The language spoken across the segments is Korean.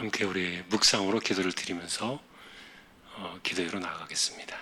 함께 우리 묵상으로 기도를 드리면서 기도회로 나아가겠습니다.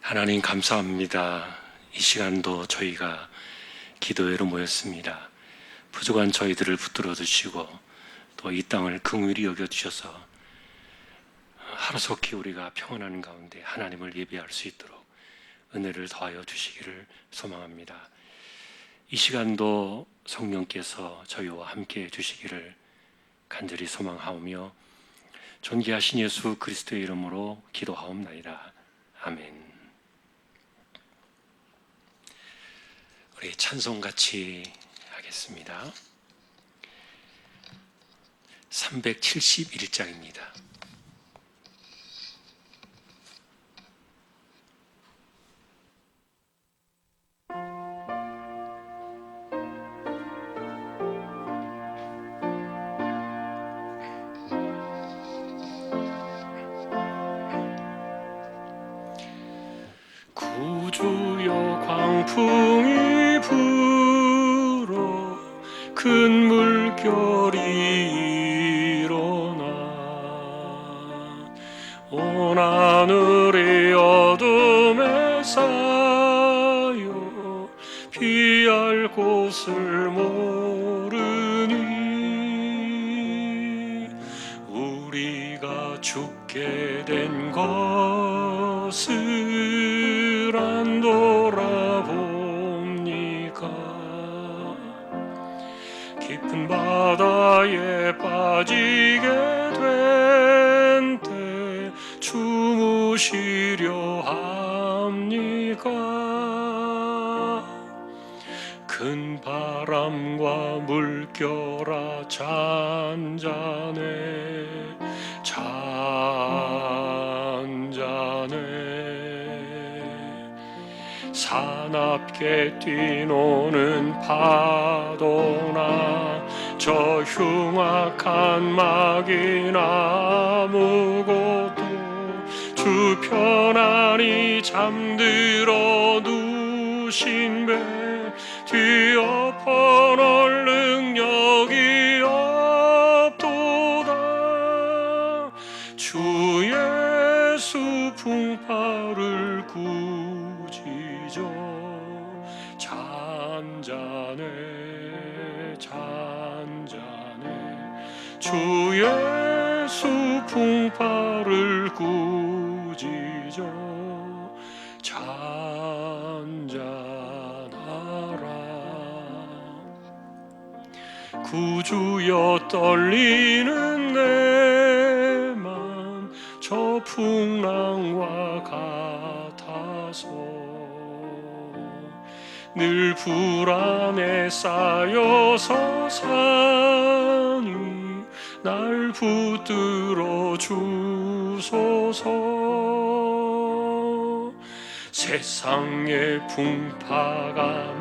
하나님 감사합니다. 이 시간도 저희가 기도회로 모였습니다. 부족한 저희들을 붙들어 주시고 또 이 땅을 긍휼히 여겨주셔서 하루속히 우리가 평안하는 가운데 하나님을 예배할 수 있도록 은혜를 더하여 주시기를 소망합니다. 이 시간도 성령께서 저희와 함께 해주시기를 간절히 소망하오며 존귀하신 예수 그리스도의 이름으로 기도하옵나이다. 아멘. 우리 찬송 같이 하겠습니다. 371장입니다. 구주여 광풍이 불어 큰 물결이 일어나 온 하늘이 어둠에 쌓여 피할 곳을 모르니 우리가 죽게 된 것을 안 돌아봅니까? 깊은 바다에 빠지게 된 때 주무시려 합니까? 큰 바람과 물결아 잔잔해 사납게 뛰노는 파도나 저 흉악한 막이나 아무것도 주 편안히 잠들어 누신 배 뒤엎어놓을 능력이 없도다. 주 예수 풍파를 꾸짖어 잔잔해 주 예수 풍파를 꾸짖어 잔잔하라. 구주여 떨리는 내 맘 저 풍랑과 같아서 늘 불안에 쌓여서 사니 날 붙들어 주소서. 세상의 풍파가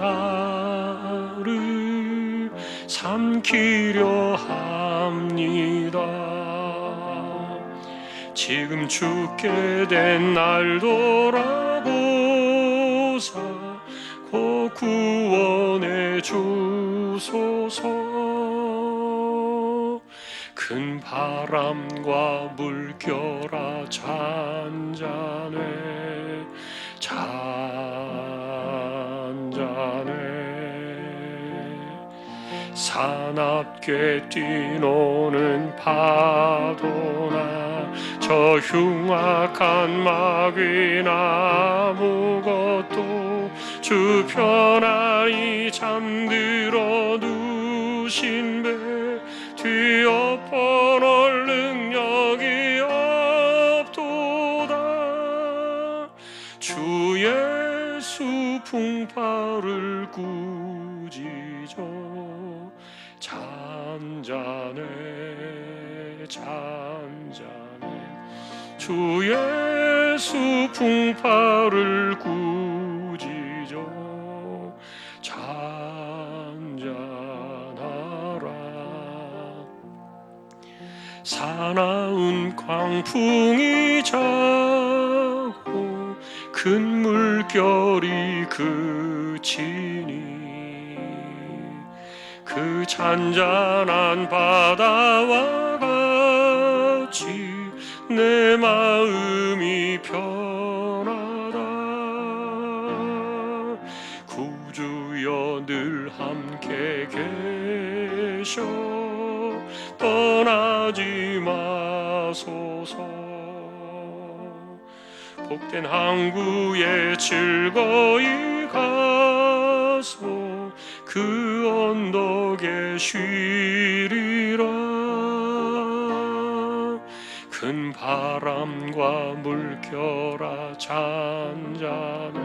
나를 삼키려 합니다. 지금 죽게 된 날 돌아보사 곧 구원해 주소서. 큰 바람과 물결아 잔잔해 사납게 뛰노는 파도나 저 흉악한 막이나 아무것도 주 편안히 잠들어 누신 배 뒤엎어놓을 능력이 없도다. 주 예수 풍파를 꾸짖어 잔잔해 주 예수 풍파를 꾸짖어 잔잔하라. 사나운 광풍이 자고 큰 물결이 그치니 그 잔잔한 바다와 같이 내 마음이 편하다. 구주여 늘 함께 계셔 떠나지 마소서. 복된 항구에 즐거이 가서 그 언덕에 쉬리라. 큰 바람과 물결아 잔잔해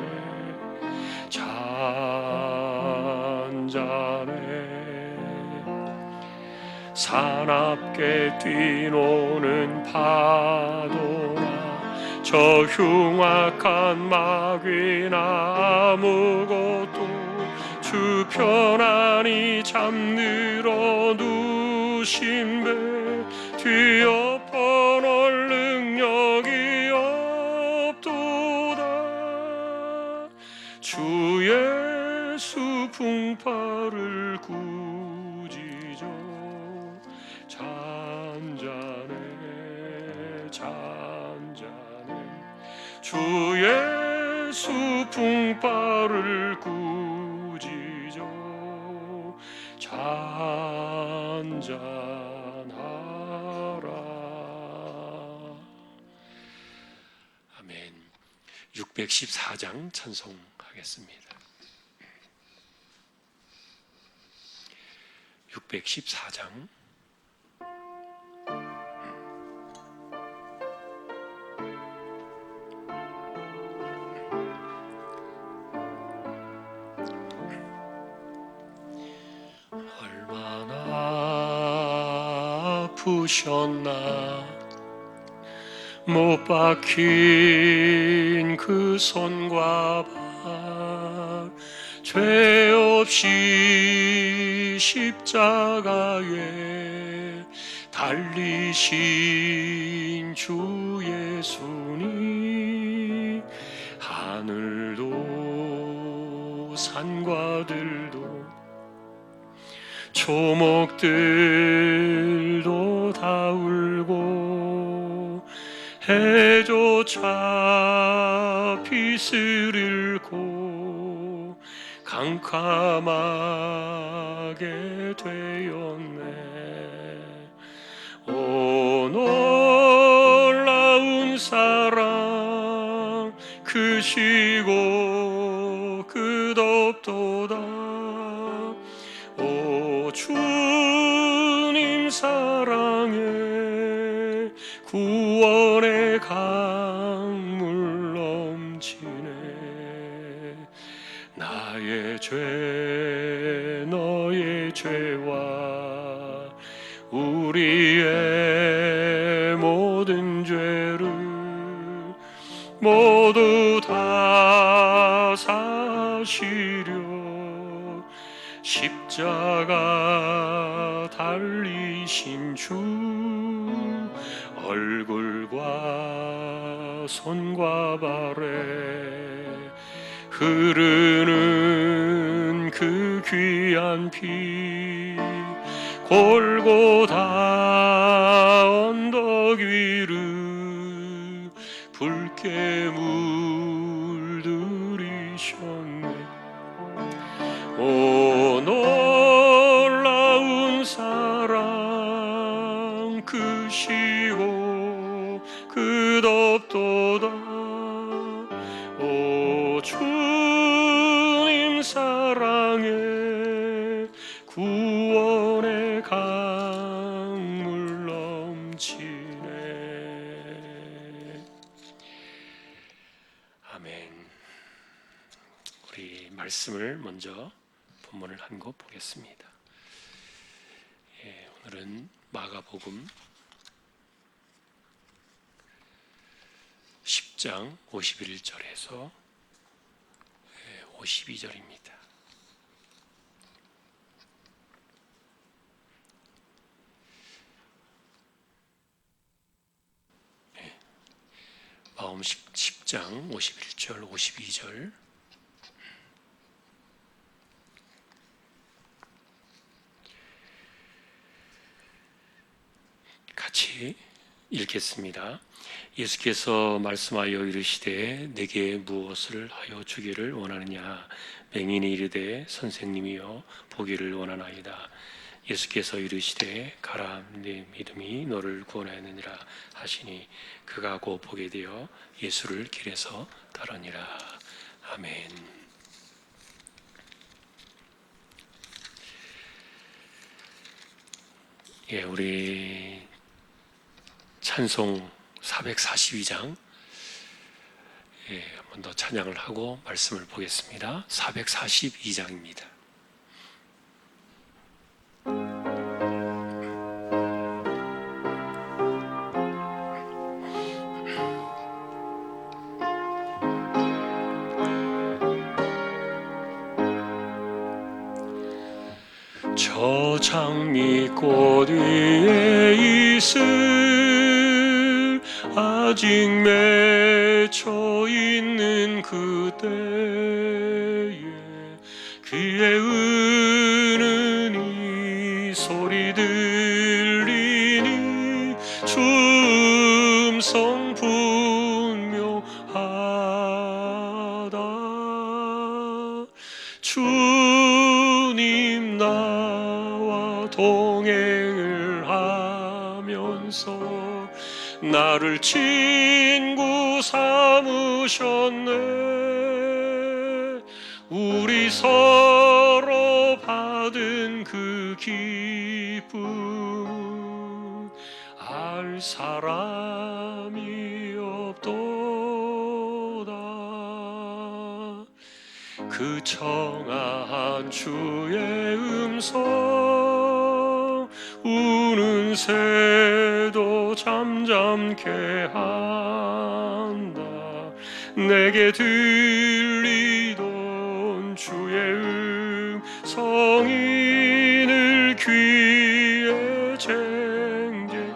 사납게 뛰노는 파도나 저 흉악한 마귀나 아무것도 주 편안히 잠들어 누신 배 뒤엎어 놓을 능력이 없도다. 주 예수 풍파를 꾸짖어 잔잔해 주 예수 풍파를 꾸짖어 잔잔하라. 아멘. 614장 찬송하겠습니다. 614장. 얼마나 아프셨나 못 박힌 그 손과 발 죄 없이 십자가에 달리신 주 예수님 하늘도 산과 들도 초목들도 다 울고 해조차 빛을 잃고 캄캄하게 되었네. 오 놀라운 사랑 크시고 끝없도다. 오 주님 사랑에 구원의 강물 넘치네. 나의 죄 너의 죄와 우리의 모든 죄를 모두 다 사시려 십자가 달리신 주 얼굴과 손과 발에 흐르는 그 귀한 피 골고다 언덕 위를 붉게 물들이셨네. 오 놀라운 사랑 크시고 끝없도다. 오 주님 사랑에 구원의 강물 넘치네. 아멘. 아멘. 우리 말씀을 먼저 본문을 한 곳 보겠습니다. 오늘은 마가복음 10장 51절에서 52절입니다. 마음 10장 51절 52절 같이 읽겠습니다. 예수께서 말씀하여 이르시되 내게 무엇을 하여 주기를 원하느냐? 맹인이 이르되 선생님이여 보기를 원하나이다. 예수께서 이르시되 가라, 네 믿음이 너를 구원하였느니라 하시니 그가 곧 보게 되어 예수를 길에서 따르니라. 아멘. 우리 찬송 442장 한 번 더 찬양을 하고 말씀을 보겠습니다. 442장입니다. 저 장미꽃 위에 있을 아직 맺혀 있는 그때에 그의 은은히 소리 들리니 춤성 분묘하다. 주님 나와 동행을 하면서 나를 친구 삼으셨네. 우리 서로 받은 그 기쁨 알 사람이 없도다. 그 청아한 주의 음성 우는 새도 잠잠케 한다. 내게 들리던 주의 음성이 늘 귀에 쟁쟁하다.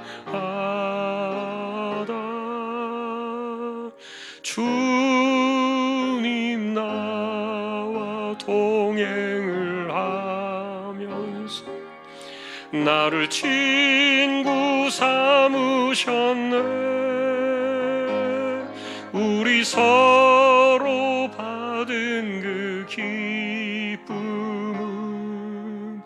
주님 나와 동행을 하면서 나를 친구 삼으셨네. 우리 서로 받은 그 기쁨은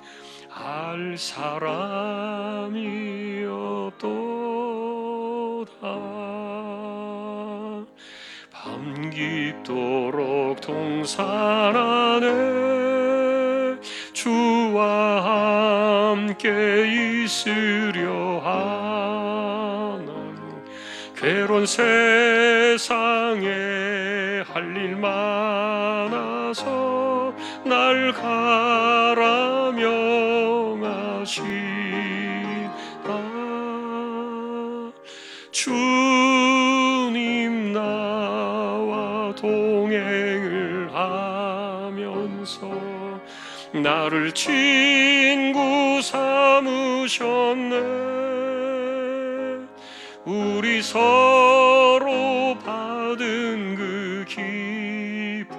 알 사람이 없도다. 밤 깊도록 동산 안에 주와 함께 있으려 하나. 괴로운 세상에 할 일 많아서 날 가라 명하시다. 주님 나와 동행을 하면서 나를 친구 삼으셨네. 우리 서로 받은 그 기쁨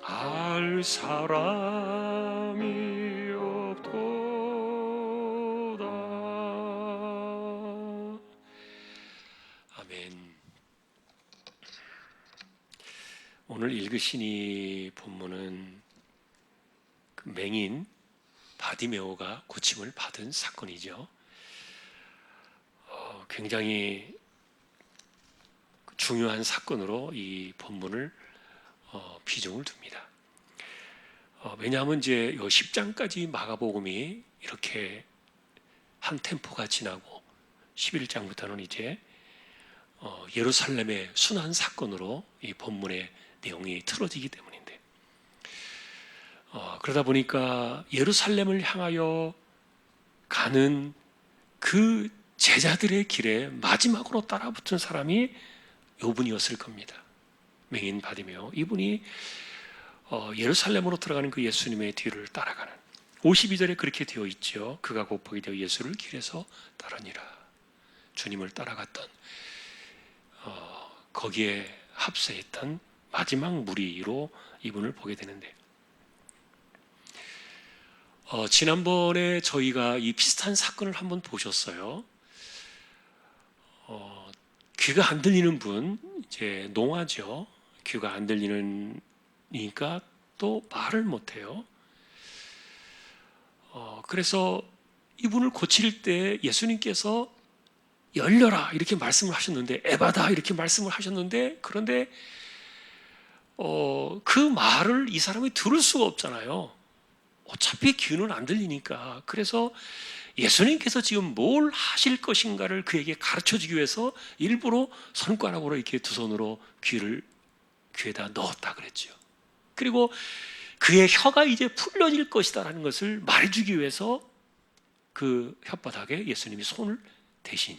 알 사람이 없도다. 아멘. 오늘 읽으신 이 본문은 그 맹인 바디메오가 고침을 받은 사건이죠. 굉장히 중요한 사건으로 이 본문을 비중을 둡니다. 왜냐하면 이제 10장까지 마가복음이 이렇게 한 템포가 지나고 11장부터는 이제 예루살렘의 순환 사건으로 이 본문의 내용이 틀어지기 때문인데, 그러다 보니까 예루살렘을 향하여 가는 그 제자들의 길에 마지막으로 따라붙은 사람이 요분이었을 겁니다. 맹인 바디메오, 이분이 예루살렘으로 들어가는 그 예수님의 뒤를 따라가는, 52절에 그렇게 되어 있죠. 그가 곱하게 되어 예수를 길에서 따르니라. 주님을 따라갔던 거기에 합세했던 마지막 무리로 이분을 보게 되는데, 지난번에 저희가 이 비슷한 사건을 한번 보셨어요. 귀가 안 들리는 분, 이제 농아죠. 귀가 안 들리니까 또 말을 못해요. 그래서 이분을 고칠 때 예수님께서 열려라 이렇게 말씀을 하셨는데, 에바다 이렇게 말씀을 하셨는데, 그런데 그 말을 이 사람이 들을 수가 없잖아요. 어차피 귀는 안 들리니까. 그래서 예수님께서 지금 뭘 하실 것인가를 그에게 가르쳐 주기 위해서 일부러 손가락으로 이렇게 두 손으로 귀에다 넣었다 그랬죠. 그리고 그의 혀가 이제 풀려질 것이다라는 것을 말해주기 위해서 그 혓바닥에 예수님이 손을 대신,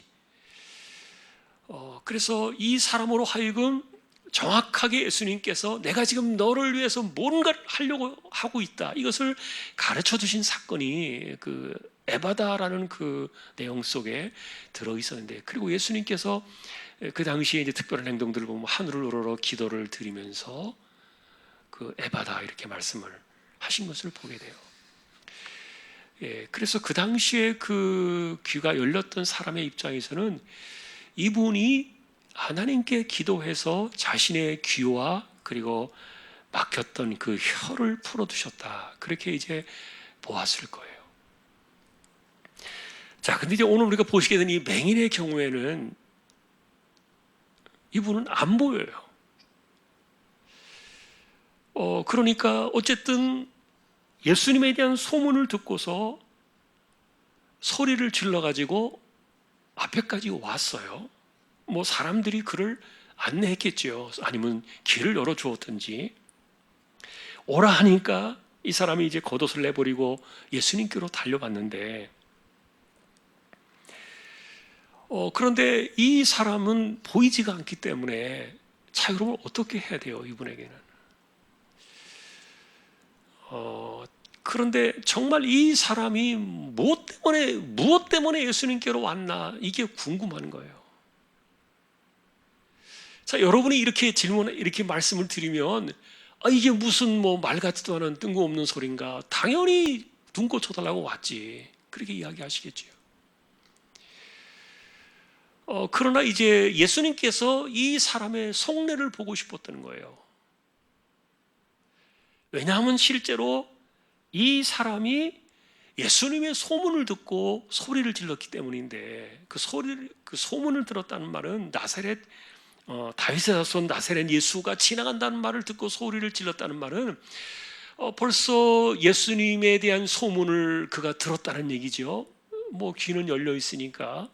그래서 이 사람으로 하여금 정확하게 예수님께서 내가 지금 너를 위해서 뭔가를 하려고 하고 있다, 이것을 가르쳐 주신 사건이 그 에바다라는 그 내용 속에 들어 있었는데, 그리고 예수님께서 그 당시에 이제 특별한 행동들을 보면 하늘을 우러러 기도를 드리면서 그 에바다 이렇게 말씀을 하신 것을 보게 돼요. 그래서 그 당시에 그 귀가 열렸던 사람의 입장에서는 이분이 하나님께 기도해서 자신의 귀와 그리고 막혔던 그 혀를 풀어두셨다, 그렇게 이제 보았을 거예요. 자, 근데 이제 오늘 우리가 보시게 된 이 맹인의 경우에는 이분은 안 보여요. 그러니까 어쨌든 예수님에 대한 소문을 듣고서 소리를 질러가지고 앞에까지 왔어요. 뭐 사람들이 그를 안내했겠죠. 아니면 길을 열어주었든지. 오라 하니까 이 사람이 이제 겉옷을 내버리고 예수님께로 달려갔는데, 그런데 이 사람은 보이지가 않기 때문에 자유로움을 어떻게 해야 돼요, 이분에게는. 그런데 정말 이 사람이 무엇 때문에 예수님께로 왔나, 이게 궁금한 거예요. 자, 여러분이 이렇게 말씀을 드리면, 이게 무슨 뭐 말 같지도 않은 뜬금없는 소린가, 당연히 눈 꽂혀달라고 왔지, 그렇게 이야기하시겠죠. 그러나 이제 예수님께서 이 사람의 속내를 보고 싶었다는 거예요. 왜냐하면 실제로 이 사람이 예수님의 소문을 듣고 소리를 질렀기 때문인데, 그 소문을 들었다는 말은 나사렛, 다윗의 자손 나사렛 예수가 지나간다는 말을 듣고 소리를 질렀다는 말은 벌써 예수님에 대한 소문을 그가 들었다는 얘기죠. 뭐 귀는 열려 있으니까.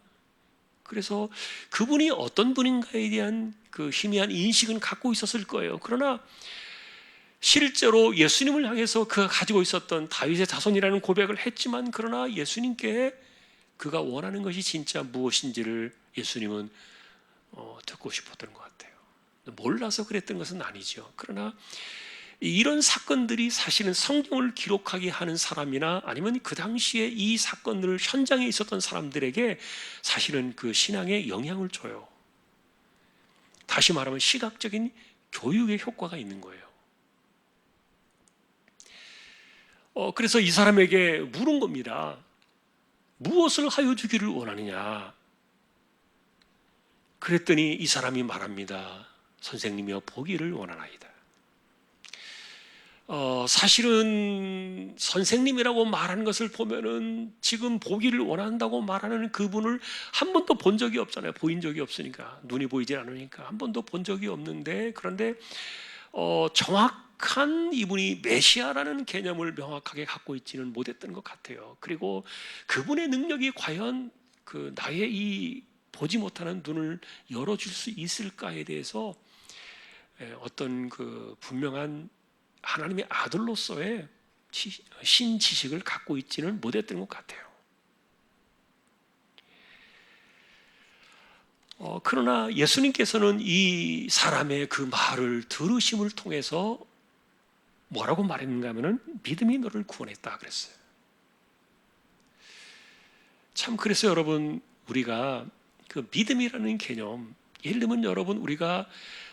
그래서 그분이 어떤 분인가에 대한 그 희미한 인식은 갖고 있었을 거예요. 그러나 실제로 예수님을 향해서 그가 가지고 있었던 다윗의 자손이라는 고백을 했지만, 그러나 예수님께 그가 원하는 것이 진짜 무엇인지를 예수님은 듣고 싶었던 것 같아요. 몰라서 그랬던 것은 아니죠. 그러나 이런 사건들이 사실은 성경을 기록하게 하는 사람이나 아니면 그 당시에 이 사건들을 현장에 있었던 사람들에게 사실은 그 신앙에 영향을 줘요. 다시 말하면 시각적인 교육의 효과가 있는 거예요. 그래서 이 사람에게 물은 겁니다. 무엇을 하여 주기를 원하느냐? 그랬더니 이 사람이 말합니다. 선생님이여, 보기를 원하나이다. 사실은 선생님이라고 말하는 것을 보면은 지금 보기를 원한다고 말하는 그분을 한 번도 본 적이 없잖아요. 보인 적이 없으니까, 눈이 보이질 않으니까 한 번도 본 적이 없는데, 그런데 정확한 이분이 메시아라는 개념을 명확하게 갖고 있지는 못했던 것 같아요. 그리고 그분의 능력이 과연 그 나의 이 보지 못하는 눈을 열어줄 수 있을까에 대해서 어떤 그 분명한 하나님의 아들로서의 신지식을 갖고 있지는 못했던 것 같아요. 그러나 예수님께서는 이 사람의 그 말을 들으심을 통해서 뭐라고 말했는가 하면은 믿음이 너를 구원했다 그랬어요. 참 그래서 여러분 우리가 그 믿음이라는 개념, 예를 들면 여러분 우리가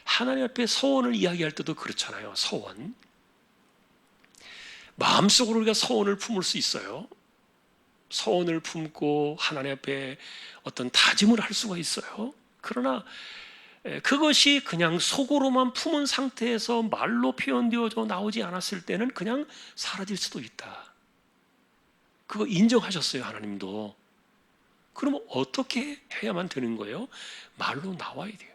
하나님 앞에 서원을 이야기할 때도 그렇잖아요. 서원. 마음속으로 우리가 서원을 품을 수 있어요. 서원을 품고 하나님 앞에 어떤 다짐을 할 수가 있어요. 그러나 그것이 그냥 속으로만 품은 상태에서 말로 표현되어져 나오지 않았을 때는 그냥 사라질 수도 있다. 그거 인정하셨어요, 하나님도. 그러면 어떻게 해야만 되는 거예요? 말로 나와야 돼요.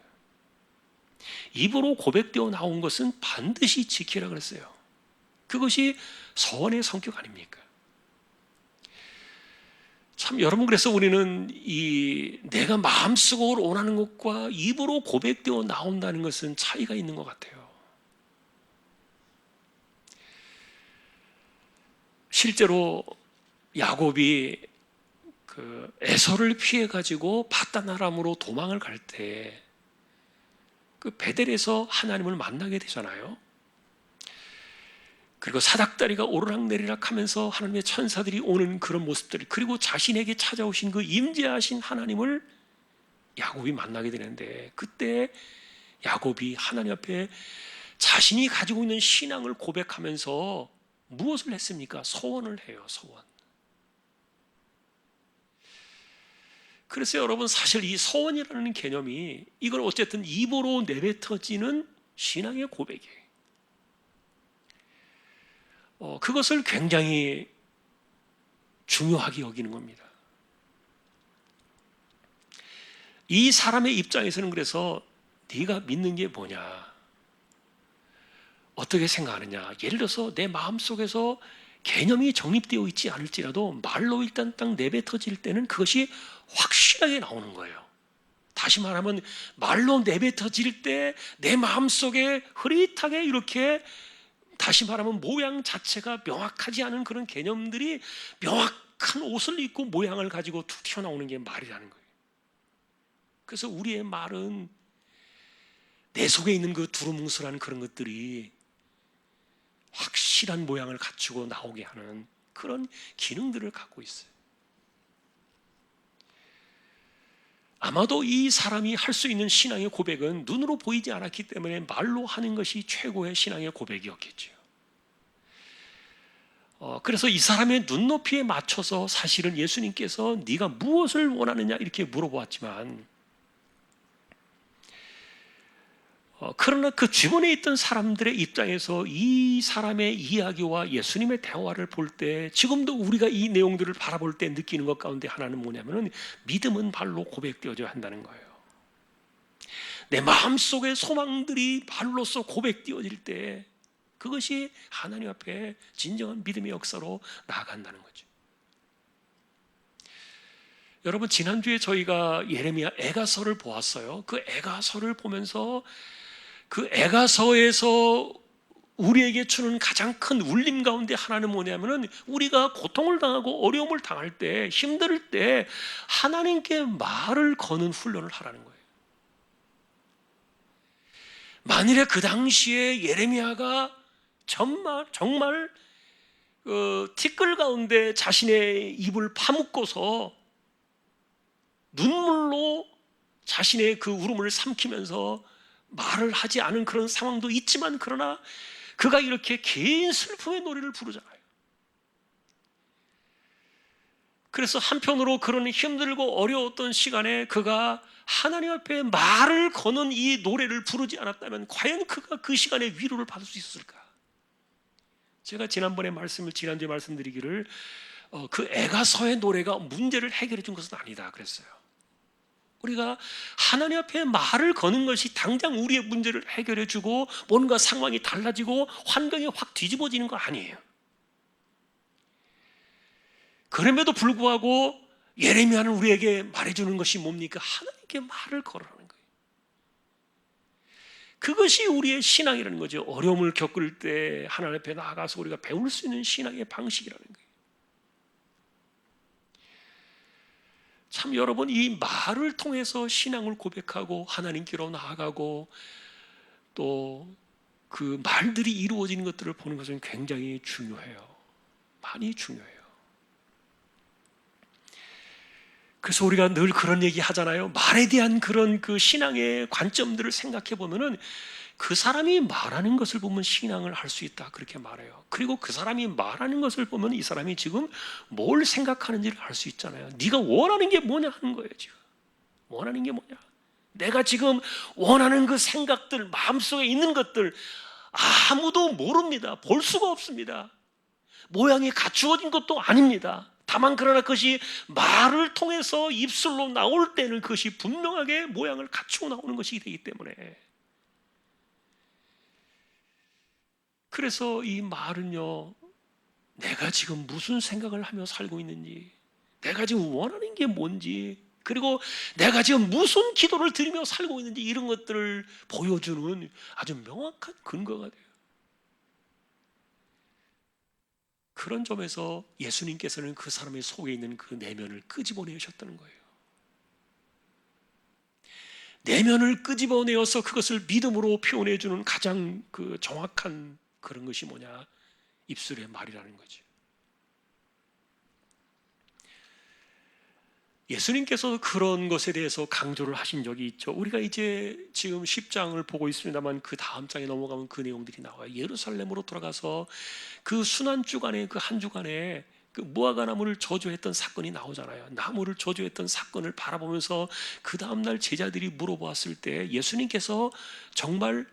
입으로 고백되어 나온 것은 반드시 지키라 그랬어요. 그것이 서원의 성격 아닙니까? 참 여러분, 그래서 우리는 이 내가 마음속으로 원하는 것과 입으로 고백되어 나온다는 것은 차이가 있는 것 같아요. 실제로 야곱이 그 에서를 피해 가지고 바단 아람으로 도망을 갈 때 그 베델에서 하나님을 만나게 되잖아요. 그리고 사닥다리가 오르락내리락 하면서 하나님의 천사들이 오는 그런 모습들, 그리고 자신에게 찾아오신 그 임재하신 하나님을 야곱이 만나게 되는데, 그때 야곱이 하나님 앞에 자신이 가지고 있는 신앙을 고백하면서 무엇을 했습니까? 소원을 해요. 소원. 그래서 여러분, 사실 이 소원이라는 개념이 이걸 어쨌든 입으로 내뱉어지는 신앙의 고백이에요. 그것을 굉장히 중요하게 여기는 겁니다. 이 사람의 입장에서는 그래서 네가 믿는 게 뭐냐, 어떻게 생각하느냐, 예를 들어서 내 마음속에서 개념이 정립되어 있지 않을지라도 말로 일단 딱 내뱉어질 때는 그것이 확실하게 나오는 거예요. 다시 말하면 말로 내뱉어질 때 내 마음속에 흐릿하게 이렇게, 다시 말하면 모양 자체가 명확하지 않은 그런 개념들이 명확한 옷을 입고 모양을 가지고 툭 튀어나오는 게 말이라는 거예요. 그래서 우리의 말은 내 속에 있는 그 두루뭉술한 그런 것들이 확실한 모양을 갖추고 나오게 하는 그런 기능들을 갖고 있어요. 아마도 이 사람이 할 수 있는 신앙의 고백은 눈으로 보이지 않았기 때문에 말로 하는 것이 최고의 신앙의 고백이었겠죠. 그래서 이 사람의 눈높이에 맞춰서 사실은 예수님께서 네가 무엇을 원하느냐 이렇게 물어보았지만, 그러나 그 주변에 있던 사람들의 입장에서 이 사람의 이야기와 예수님의 대화를 볼 때, 지금도 우리가 이 내용들을 바라볼 때 느끼는 것 가운데 하나는 뭐냐면은 믿음은 발로 고백되어져야 한다는 거예요. 내 마음속의 소망들이 발로서 고백되어질 때 그것이 하나님 앞에 진정한 믿음의 역사로 나아간다는 거죠. 여러분, 지난주에 저희가 예레미야 애가서를 보았어요. 그 애가서를 보면서 그 애가서에서 우리에게 주는 가장 큰 울림 가운데 하나는 뭐냐면은, 우리가 고통을 당하고 어려움을 당할 때, 힘들 때 하나님께 말을 거는 훈련을 하라는 거예요. 만일에 그 당시에 예레미야가 정말 티끌 가운데 자신의 입을 파묻고서 눈물로 자신의 그 울음을 삼키면서 말을 하지 않은 그런 상황도 있지만, 그러나 그가 이렇게 긴 슬픔의 노래를 부르잖아요. 그래서 한편으로 그런 힘들고 어려웠던 시간에 그가 하나님 앞에 말을 거는 이 노래를 부르지 않았다면 과연 그가 그 시간에 위로를 받을 수 있을까? 제가 지난주에 말씀드리기를 그 애가서의 노래가 문제를 해결해 준 것은 아니다 그랬어요. 우리가 하나님 앞에 말을 거는 것이 당장 우리의 문제를 해결해 주고 뭔가 상황이 달라지고 환경이 확 뒤집어지는 거 아니에요. 그럼에도 불구하고 예레미야는 우리에게 말해주는 것이 뭡니까? 하나님께 말을 걸으라는 거예요. 그것이 우리의 신앙이라는 거죠. 어려움을 겪을 때 하나님 앞에 나아가서 우리가 배울 수 있는 신앙의 방식이라는 거예요. 참 여러분, 이 말을 통해서 신앙을 고백하고 하나님께로 나아가고 또 그 말들이 이루어지는 것들을 보는 것은 굉장히 중요해요. 많이 중요해요. 그래서 우리가 늘 그런 얘기 하잖아요. 말에 대한 그런 그 신앙의 관점들을 생각해 보면은 그 사람이 말하는 것을 보면 신앙을 할 수 있다, 그렇게 말해요. 그리고 그 사람이 말하는 것을 보면 이 사람이 지금 뭘 생각하는지를 알 수 있잖아요. 네가 원하는 게 뭐냐 하는 거예요. 지금 원하는 게 뭐냐, 내가 지금 원하는 그 생각들, 마음속에 있는 것들 아무도 모릅니다. 볼 수가 없습니다. 모양이 갖추어진 것도 아닙니다. 다만 그러나 그것이 말을 통해서 입술로 나올 때는 그것이 분명하게 모양을 갖추고 나오는 것이 되기 때문에, 그래서 이 말은요, 내가 지금 무슨 생각을 하며 살고 있는지, 내가 지금 원하는 게 뭔지, 그리고 내가 지금 무슨 기도를 드리며 살고 있는지, 이런 것들을 보여주는 아주 명확한 근거가 돼요. 그런 점에서 예수님께서는 그 사람의 속에 있는 그 내면을 끄집어내셨다는 거예요. 내면을 끄집어내어서 그것을 믿음으로 표현해주는 가장 그 정확한 그런 것이 뭐냐? 입술의 말이라는 거죠. 예수님께서 그런 것에 대해서 강조를 하신 적이 있죠. 우리가 이제 지금 10장을 보고 있습니다만 그 다음 장에 넘어가면 그 내용들이 나와요. 예루살렘으로 돌아가서 그 순환 주간에, 그 한 주간에 그 무화과 나무를 저주했던 사건이 나오잖아요. 나무를 저주했던 사건을 바라보면서 그 다음날 제자들이 물어보았을 때 예수님께서 정말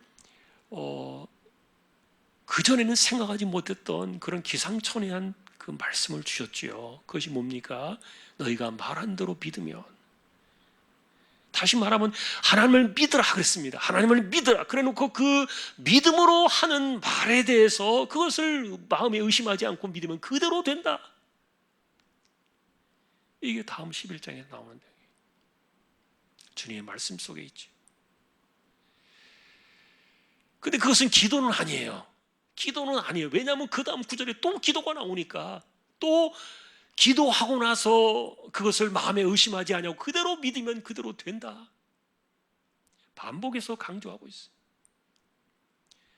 그전에는 생각하지 못했던 그런 기상천외한 그 말씀을 주셨지요. 그것이 뭡니까? 너희가 말한 대로 믿으면, 다시 말하면 하나님을 믿으라 그랬습니다. 하나님을 믿으라 그래놓고 그 믿음으로 하는 말에 대해서 그것을 마음에 의심하지 않고 믿으면 그대로 된다. 이게 다음 11장에 나오는데 주님의 말씀 속에 있죠. 근데 그것은 기도는 아니에요. 기도는 아니에요. 왜냐하면 그 다음 구절에 또 기도가 나오니까, 또 기도하고 나서 그것을 마음에 의심하지 않냐고 그대로 믿으면 그대로 된다. 반복해서 강조하고 있어요.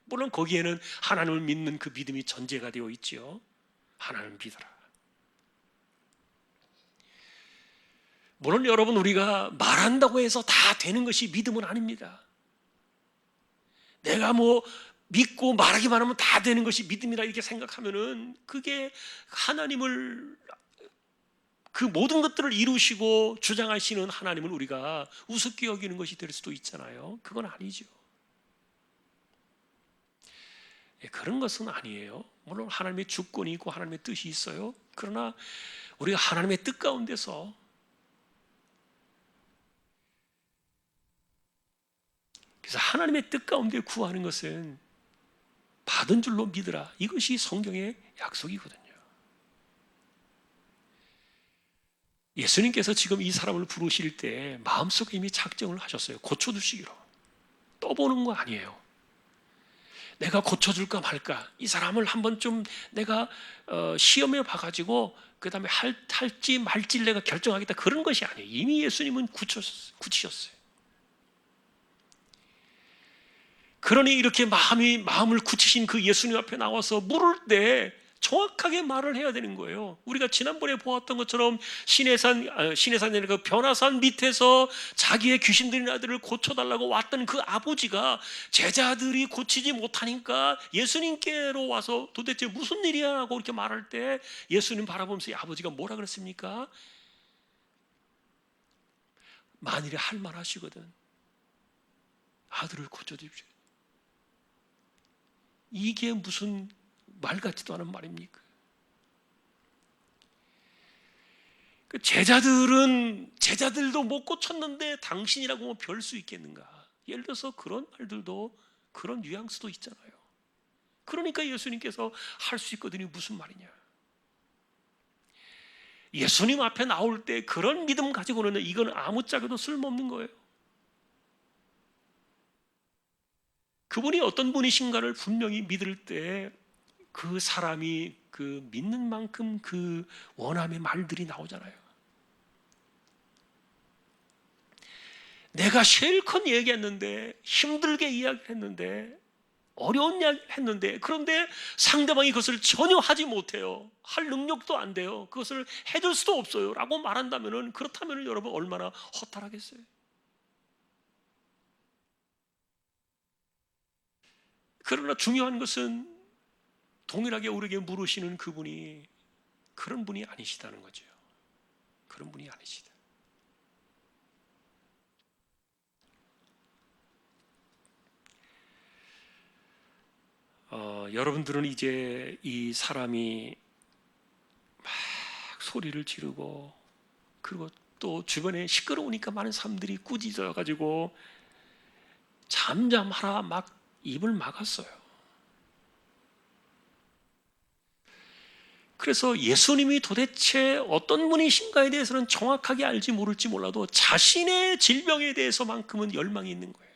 물론 거기에는 하나님을 믿는 그 믿음이 전제가 되어 있지요. 하나님을 믿어라. 물론 여러분, 우리가 말한다고 해서 다 되는 것이 믿음은 아닙니다. 내가 뭐 믿고 말하기만 하면 다 되는 것이 믿음이라 이렇게 생각하면은 그게 하나님을, 그 모든 것들을 이루시고 주장하시는 하나님을 우리가 우습게 여기는 것이 될 수도 있잖아요. 그건 아니죠. 그런 것은 아니에요. 물론 하나님의 주권이 있고 하나님의 뜻이 있어요. 그러나 우리가 하나님의 뜻 가운데서 그래서 하나님의 뜻 가운데 구하는 것은 받은 줄로 믿으라. 이것이 성경의 약속이거든요. 예수님께서 지금 이 사람을 부르실 때 마음속에 이미 작정을 하셨어요. 고쳐주시기로. 떠보는 거 아니에요. 내가 고쳐줄까 말까, 이 사람을 한번 좀 내가 시험해 봐가지고 그 다음에 할지 말지 내가 결정하겠다, 그런 것이 아니에요. 이미 예수님은 굳히셨어요. 그러니 이렇게 마음을 굳히신 그 예수님 앞에 나와서 물을 때 정확하게 말을 해야 되는 거예요. 우리가 지난번에 보았던 것처럼 시내산이 아니라 그 변화산 밑에서 자기의 귀신 들린 아들을 고쳐달라고 왔던 그 아버지가 제자들이 고치지 못하니까 예수님께로 와서 도대체 무슨 일이야 하고 이렇게 말할 때 예수님 바라보면서 이 아버지가 뭐라 그랬습니까? 만일에 할 만하시거든 아들을 고쳐주십시오. 이게 무슨 말 같지도 않은 말입니까? 제자들도 못 고쳤는데 당신이라고 뭐 별 수 있겠는가? 예를 들어서 그런 말들도, 그런 뉘앙스도 있잖아요. 그러니까 예수님께서 할 수 있거든요. 무슨 말이냐? 예수님 앞에 나올 때 그런 믿음 가지고는 이건 아무짝에도 쓸모없는 거예요. 그분이 어떤 분이신가를 분명히 믿을 때 그 사람이 그 믿는 만큼 그 원함의 말들이 나오잖아요. 내가 실컷 얘기했는데, 힘들게 이야기했는데, 어려운 이야기를 했는데, 그런데 상대방이 그것을 전혀 하지 못해요. 할 능력도 안 돼요. 그것을 해줄 수도 없어요 라고 말한다면, 그렇다면 여러분 얼마나 허탈하겠어요. 그러나 중요한 것은 동일하게 우리에게 물으시는 그분이 그런 분이 아니시다는 거죠. 그런 분이 아니시다. 여러분들은 이제 이 사람이 막 소리를 지르고, 그리고 또 주변에 시끄러우니까 많은 사람들이 꾸짖어 가지고 잠잠하라 막 입을 막았어요. 그래서 예수님이 도대체 어떤 분이신가에 대해서는 정확하게 알지 모를지 몰라도 자신의 질병에 대해서만큼은 열망이 있는 거예요.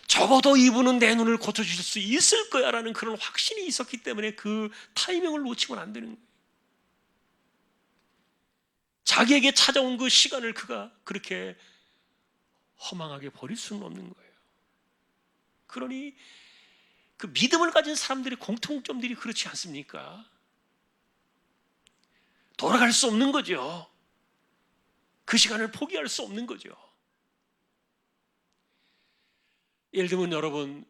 적어도 이분은 내 눈을 고쳐주실 수 있을 거야 라는 그런 확신이 있었기 때문에 그 타이밍을 놓치면 안 되는 거예요. 자기에게 찾아온 그 시간을 그가 그렇게 허망하게 버릴 수는 없는 거예요. 그러니 그 믿음을 가진 사람들의 공통점들이 그렇지 않습니까? 돌아갈 수 없는 거죠. 그 시간을 포기할 수 없는 거죠. 예를 들면 여러분,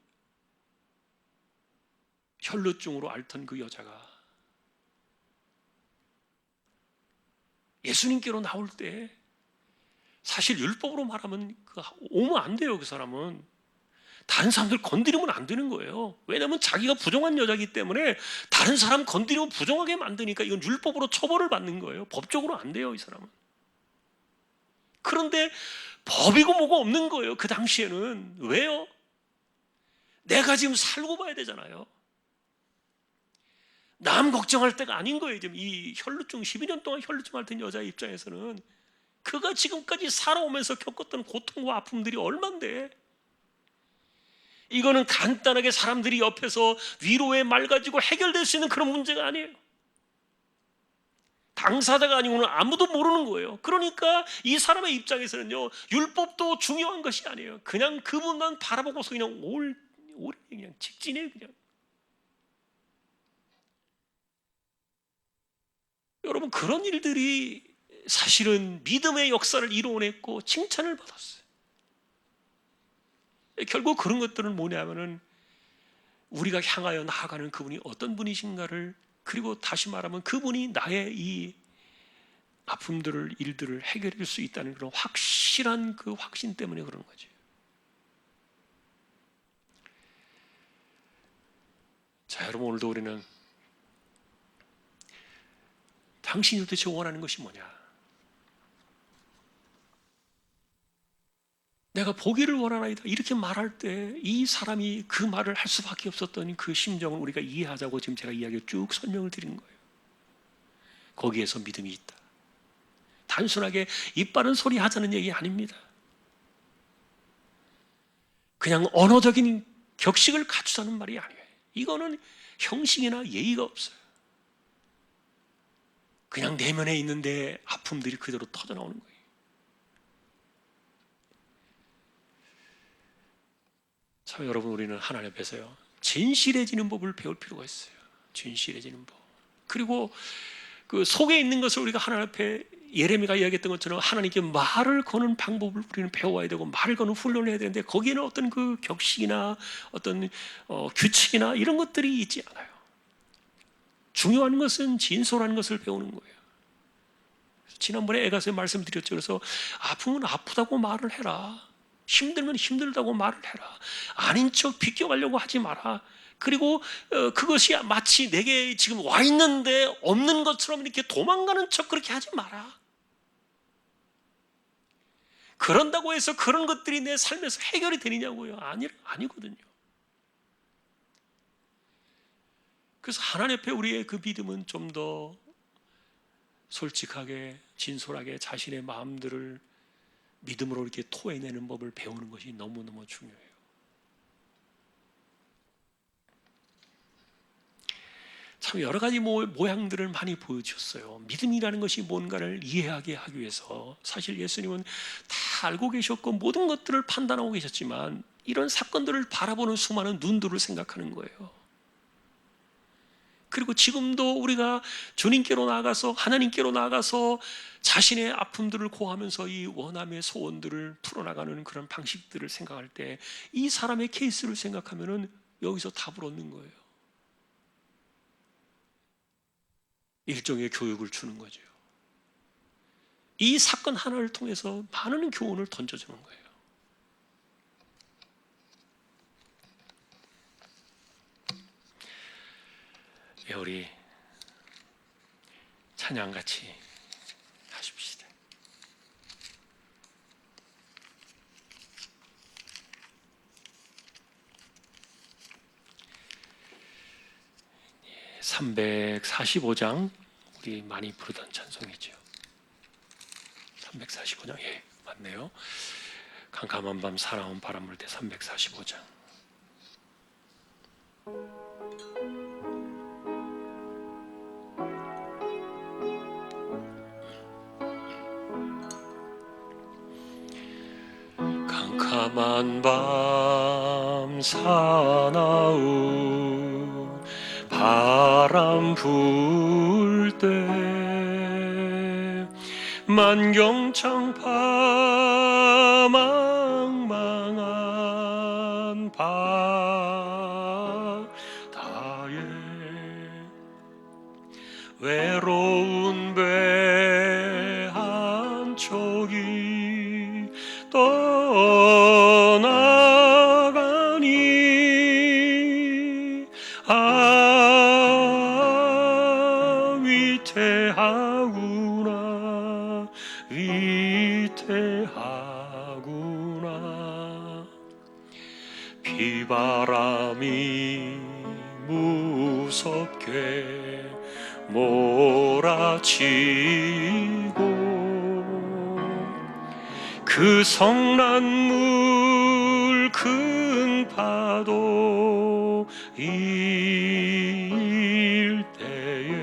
혈루증으로 앓던 그 여자가 예수님께로 나올 때 사실 율법으로 말하면 오면 안 돼요. 그 사람은 다른 사람들 건드리면 안 되는 거예요. 왜냐하면 자기가 부정한 여자이기 때문에 다른 사람 건드리면 부정하게 만드니까 이건 율법으로 처벌을 받는 거예요. 법적으로 안 돼요, 이 사람은. 그런데 법이고 뭐고 없는 거예요. 그 당시에는. 왜요? 내가 지금 살고 봐야 되잖아요. 남 걱정할 때가 아닌 거예요. 지금 이 혈루증 12년 동안 혈루증 앓던 여자의 입장에서는 그가 지금까지 살아오면서 겪었던 고통과 아픔들이 얼만데, 이거는 간단하게 사람들이 옆에서 위로의 말 가지고 해결될 수 있는 그런 문제가 아니에요. 당사자가 아니고는 아무도 모르는 거예요. 그러니까 이 사람의 입장에서는요, 율법도 중요한 것이 아니에요. 그냥 그분만 바라보고서 그냥 오래 그냥 직진해요, 그냥. 여러분, 그런 일들이 사실은 믿음의 역사를 이루어냈고 칭찬을 받았어요. 결국 그런 것들은 뭐냐면은 우리가 향하여 나아가는 그분이 어떤 분이신가를, 그리고 다시 말하면 그분이 나의 이 아픔들을, 일들을 해결해 줄 수 있다는 그런 확실한 그 확신 때문에 그런 거죠. 자, 여러분, 오늘도 우리는 당신이 도대체 원하는 것이 뭐냐? 내가 보기를 원하나이다 이렇게 말할 때 이 사람이 그 말을 할 수밖에 없었던 그 심정을 우리가 이해하자고 지금 제가 이야기를 쭉 설명을 드리는 거예요. 거기에서 믿음이 있다. 단순하게 입 바른 소리 하자는 얘기 아닙니다. 그냥 언어적인 격식을 갖추자는 말이 아니에요. 이거는 형식이나 예의가 없어요. 그냥 내면에 있는데 아픔들이 그대로 터져나오는 거예요. 참, 여러분, 우리는 하나님 앞에서요, 진실해지는 법을 배울 필요가 있어요. 진실해지는 법. 그리고 그 속에 있는 것을 우리가 하나님 앞에, 예레미야가 이야기했던 것처럼 하나님께 말을 거는 방법을 우리는 배워야 되고 말을 거는 훈련을 해야 되는데, 거기에는 어떤 그 격식이나 어떤 규칙이나 이런 것들이 있지 않아요. 중요한 것은 진솔한 것을 배우는 거예요. 지난번에 에가서에 말씀드렸죠. 그래서 아프면 아프다고 말을 해라. 힘들면 힘들다고 말을 해라. 아닌 척 비껴가려고 하지 마라. 그리고 그것이 마치 내게 지금 와 있는데 없는 것처럼 이렇게 도망가는 척 그렇게 하지 마라. 그런다고 해서 그런 것들이 내 삶에서 해결이 되느냐고요? 아니거든요. 그래서 하나님 앞에 우리의 그 믿음은 좀 더 솔직하게 진솔하게 자신의 마음들을 믿음으로 이렇게 토해내는 법을 배우는 것이 너무너무 중요해요. 참 여러 가지 모양들을 많이 보여주셨어요. 믿음이라는 것이 뭔가를 이해하게 하기 위해서 사실 예수님은 다 알고 계셨고 모든 것들을 판단하고 계셨지만 이런 사건들을 바라보는 수많은 눈들을 생각하는 거예요. 그리고 지금도 우리가 주님께로 나아가서 하나님께로 나아가서 자신의 아픔들을 고하면서 이 원함의 소원들을 풀어나가는 그런 방식들을 생각할 때 이 사람의 케이스를 생각하면은 여기서 답을 얻는 거예요. 일종의 교육을 주는 거죠. 이 사건 하나를 통해서 많은 교훈을 던져주는 거예요. 우리 찬양같이 하십시다. 예, 345장 우리 많이 부르던 찬송이죠. 345장 예 맞네요. 캄캄한 밤 사나운 바람 불 때 345장. 캄캄한 밤 사나운 바람 불 때 만경창파 망망한 바다에 외로운 배 한 척이 떠나가니 위태하구나 위태하구나 비바람이 무섭게 몰아치고 그 성난물 큰 파도 일 때에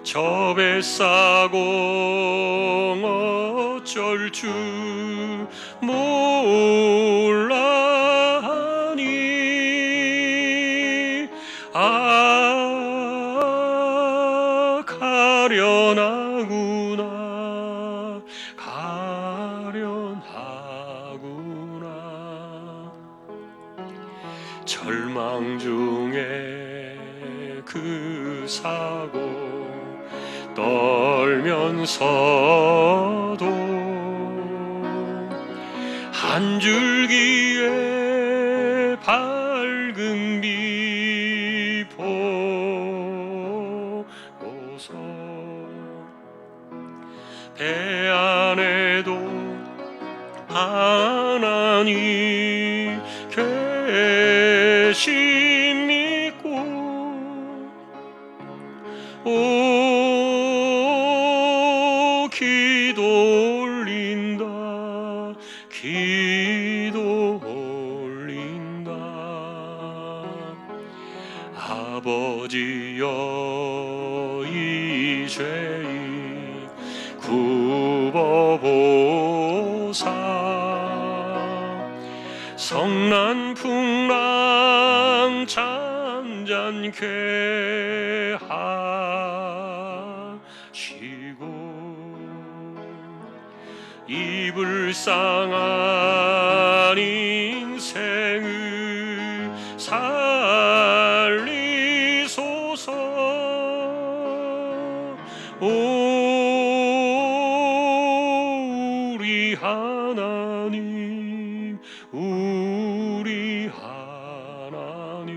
저 뱃사공 어쩔 줄 몰라하니 가련하구나 가련하구나 절망 중에 그 사고 떨면서도 한 줄기의 밝은 빛 보고서 배 안에도 하나님 계심 믿고 기도 올린다 기도 올린다 아버지여 이 죄인 굽어보사 성난 풍랑 잔잔케 이 불쌍한 인생을 살리소서 우리 하나님 우리 하나님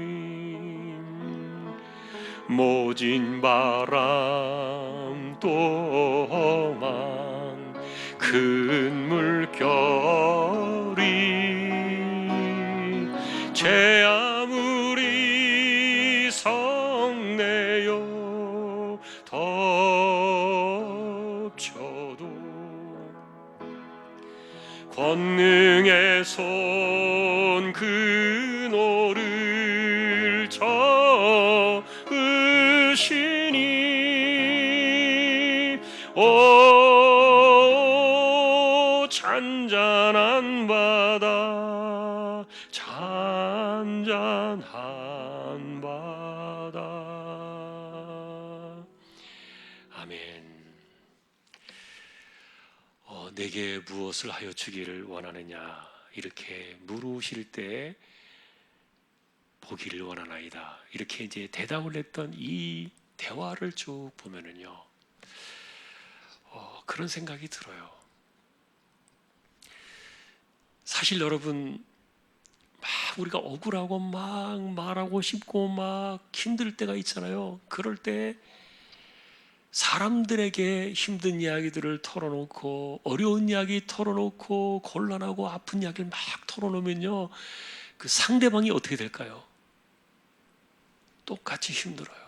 모진 바람 또 험한 큰 물결이 제 아무리 성내어 더 내 손 그노를 저으시니 오 잔잔한 바다 잔잔한 바다. 아멘. 내게 무엇을 하여 주기를 원하느냐 이렇게 물으실 때 보기를 원하나이다 이렇게 이제 대답을 했던 이 대화를 쭉 보면은요, 그런 생각이 들어요. 사실 여러분, 막 우리가 억울하고 막 말하고 싶고 막 힘들 때가 있잖아요. 그럴 때 사람들에게 힘든 이야기들을 털어놓고 어려운 이야기 털어놓고 곤란하고 아픈 이야기를 막 털어놓으면요, 그 상대방이 어떻게 될까요? 똑같이 힘들어요.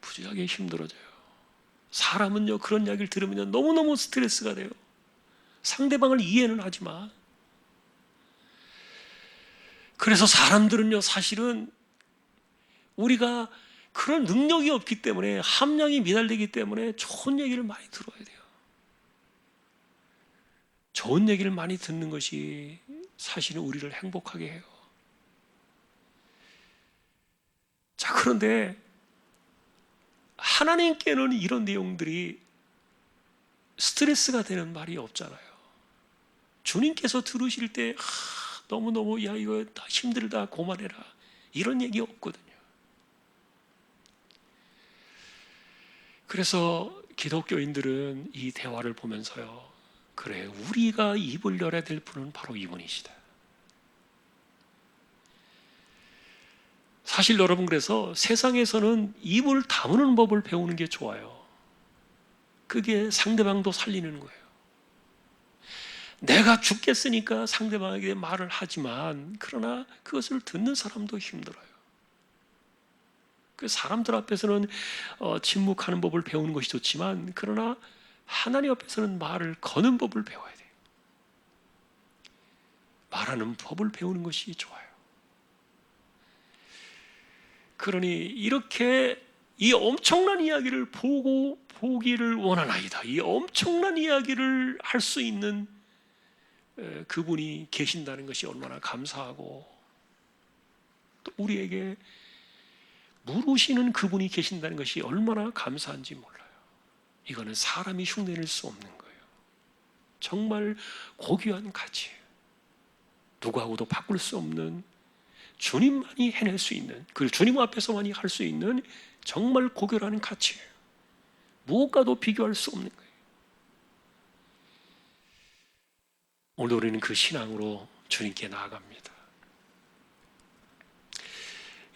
부지하게 힘들어져요. 사람은요, 그런 이야기를 들으면요, 너무너무 스트레스가 돼요. 상대방을 이해는 하지만. 그래서 사람들은요, 사실은 우리가 그런 능력이 없기 때문에, 함량이 미달되기 때문에 좋은 얘기를 많이 들어야 돼요. 좋은 얘기를 많이 듣는 것이 사실은 우리를 행복하게 해요. 자, 그런데 하나님께는 이런 내용들이 스트레스가 되는 말이 없잖아요. 주님께서 들으실 때 너무너무 야 이거 다 힘들다 고만해라 이런 얘기 없거든요. 그래서 기독교인들은 이 대화를 보면서요, 그래 우리가 입을 열어야 될 분은 바로 이분이시다. 사실 여러분, 그래서 세상에서는 입을 다무는 법을 배우는 게 좋아요. 그게 상대방도 살리는 거예요. 내가 죽겠으니까 상대방에게 말을 하지만, 그러나 그것을 듣는 사람도 힘들어요. 그 사람들 앞에서는 침묵하는 법을 배우는 것이 좋지만, 그러나 하나님 앞에서는 말을 거는 법을 배워야 돼요. 말하는 법을 배우는 것이 좋아요. 그러니 이렇게 이 엄청난 이야기를 보기를 원하나이다. 이 엄청난 이야기를 할 수 있는 그분이 계신다는 것이 얼마나 감사하고, 또 우리에게 물으시는 그분이 계신다는 것이 얼마나 감사한지 몰라요. 이거는 사람이 흉내낼 수 없는 거예요. 정말 고귀한 가치예요. 누구하고도 바꿀 수 없는, 주님만이 해낼 수 있는, 그리고 주님 앞에서만이 할 수 있는 정말 고결한 가치예요. 무엇과도 비교할 수 없는 거예요. 오늘 우리는 그 신앙으로 주님께 나아갑니다.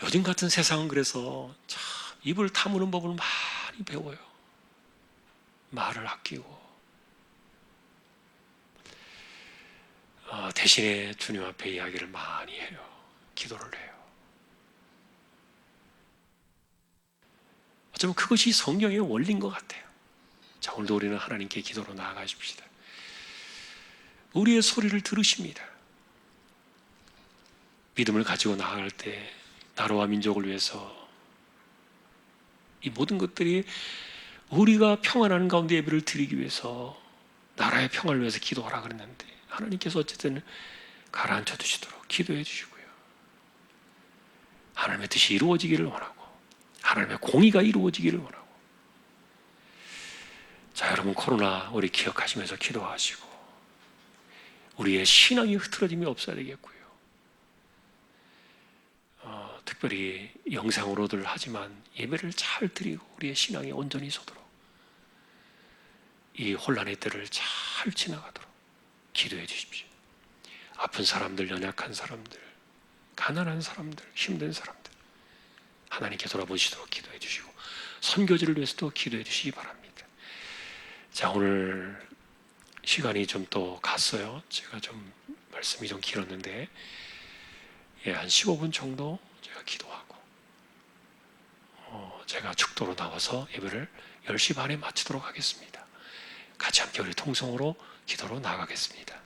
요즘 같은 세상은 그래서 참 입을 다무는 법을 많이 배워요. 말을 아끼고, 대신에 주님 앞에 이야기를 많이 해요. 기도를 해요. 어쩌면 그것이 성경의 원리인 것 같아요. 자, 오늘도 우리는 하나님께 기도로 나아가십시다. 우리의 소리를 들으십니다. 믿음을 가지고 나아갈 때 나라와 민족을 위해서 이 모든 것들이 우리가 평안하는 가운데 예배를 드리기 위해서, 나라의 평화를 위해서 기도하라 그랬는데, 하나님께서 어쨌든 가라앉혀 두시도록 기도해 주시고요, 하나님의 뜻이 이루어지기를 원하고 하나님의 공의가 이루어지기를 원하고. 자, 여러분, 코로나 우리 기억하시면서 기도하시고, 우리의 신앙이 흐트러짐이 없어야 되겠고요, 특별히 영상으로들 하지만 예배를 잘 드리고 우리의 신앙이 온전히 서도록, 이 혼란의 때를 잘 지나가도록 기도해 주십시오. 아픈 사람들, 연약한 사람들, 가난한 사람들, 힘든 사람들 하나님께 돌아보시도록 기도해 주시고, 선교지를 위해서도 기도해 주시기 바랍니다. 자, 오늘 시간이 좀 또 갔어요. 제가 좀 말씀이 좀 길었는데, 한 15분 정도 제가 기도하고, 제가 축도로 나와서 예배를 10시 반에 마치도록 하겠습니다. 같이 함께 우리 통성으로 기도로 나가겠습니다.